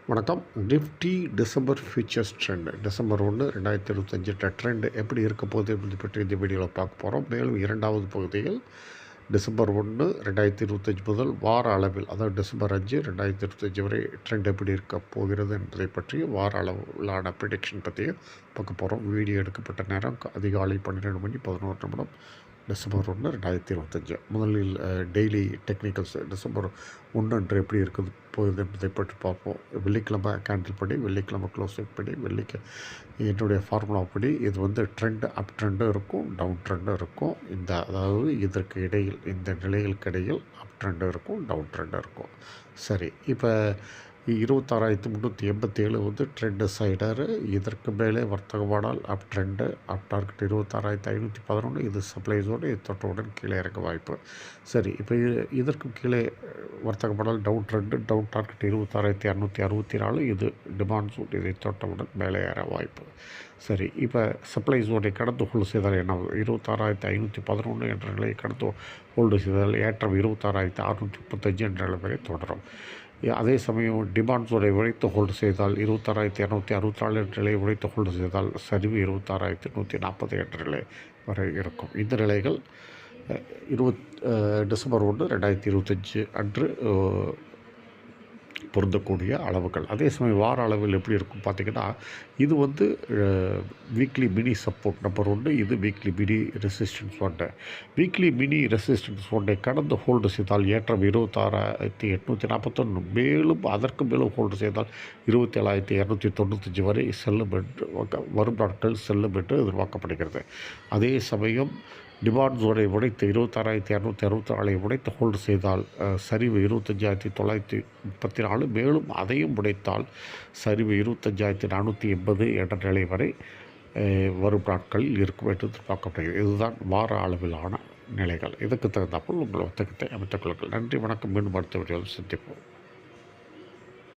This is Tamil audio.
வணக்கம். Nifty December futures trend December 1 2025 trend எப்படி இருக்க போகுது என்பது பற்றி இந்த வீடியோவில் பார்க்க போகிறோம். மேலும் இரண்டாவது பகுதியில் டிசம்பர் 1 2025 முதல் வார அளவில், அதாவது டிசம்பர் 5 2025 வரை ட்ரெண்ட் எப்படி இருக்க போகிறது என்பதை பற்றி வார அளவிலான ப்ரிடிக்ஷன் பற்றியும் பார்க்க போகிறோம். வீடியோ எடுக்கப்பட்ட நேரம் அதிகாலை 12 மணி 11 நிமிடம் டிசம்பர் 1 2025. முதலில் டெய்லி டெக்னிக்கல்ஸ் டிசம்பர் 1 அன்று எப்படி இருக்குது போகுது என்பதை பற்றி பார்ப்போம். வெள்ளிக்கிழமை கேண்டில் படி, வெள்ளிக்கிழமை க்ளோசிங் படி, என்னுடைய ஃபார்முலா படி இது வந்து ட்ரெண்ட் அப் ட்ரெண்டும் இருக்கும், டவுன் ட்ரெண்டும் இருக்கும். அதாவது இதற்கு இடையில், இந்த நிலைகளுக்கு இடையில் அப் ட்ரெண்டும் இருக்கும், டவுன் ட்ரெண்டும் இருக்கும். சரி, இப்போ 26,387 வந்து ட்ரெண்டு சைடரு. இதற்கு மேலே வர்த்தகமானால் அப் ட்ரெண்டு, அப் டார்கெட் 26,511. இது சப்ளைஸோடு இது தொட்டவுடன் கீழே இறங்க வாய்ப்பு. சரி, இப்போ இதற்கும் கீழே வர்த்தகமானால் டவுன் ட்ரெண்டு, டவுன் டார்கெட் 26,264. இது டிமாண்ட் ஜோன், இதை தொட்டவுடன் மேலே ஏற வாய்ப்பு. சரி, இப்போ சப்ளை ஜோனை கடந்து ஹோல்டு செய்தால் என்ன? 26,511 என்ற நிலையை கடந்து ஹோல்டு செய்தால் ஏற்றம் 26,635 என்ற நிலை வரை தொடரும். அதே சமயம் டிமாண்ட் ஜோனை உழைத்து ஹோல்டு செய்தால் 26,264 என்ற நிலையை உழைத்து ஹோல்டு செய்தால் சரிவு 26,140 என்ற நிலை வரை இருக்கும். இந்த நிலைகள் டிசம்பர் 1 2025 அன்று பொருந்தக்கூடிய அளவுகள். அதே சமயம் வார அளவில் எப்படி இருக்கும் பார்த்திங்கன்னா, இது வந்து வீக்லி மினி சப்போர்ட் நம்பர் 1. இது weekly mini resistance 1. Weekly mini resistance 1ஐ கடந்து ஹோல்டு செய்தால் ஏற்றம் 26,841. மேலும் அதற்கு மேலும் ஹோல்டு செய்தால் 27,295 வரை செல்லும் என்று வரும் நாட்கள் செல்லும் என்று எதிர்பார்க்கப்படுகிறது. அதே சமயம் டிமாண்ட் ஜோனை உடைத்து 26,264 உடைத்து ஹோல்டு செய்தால் சரிவு 25,934. மேலும் அதையும் உடைத்தால் சரிவு 25,480 என்ற நிலை வரை வரும் நாட்களில் இருக்கும் என்று எதிர்பார்க்கப்படுகிறது. இதுதான் வார அளவிலான நிலைகள். இதுக்கு தகுந்தாற்போல் உங்கள் வர்த்தகத்தை அமைத்துக் கொள்ளுங்கள். நன்றி, வணக்கம். மீண்டும் அடுத்த வீடியோவில் சந்திப்போம்.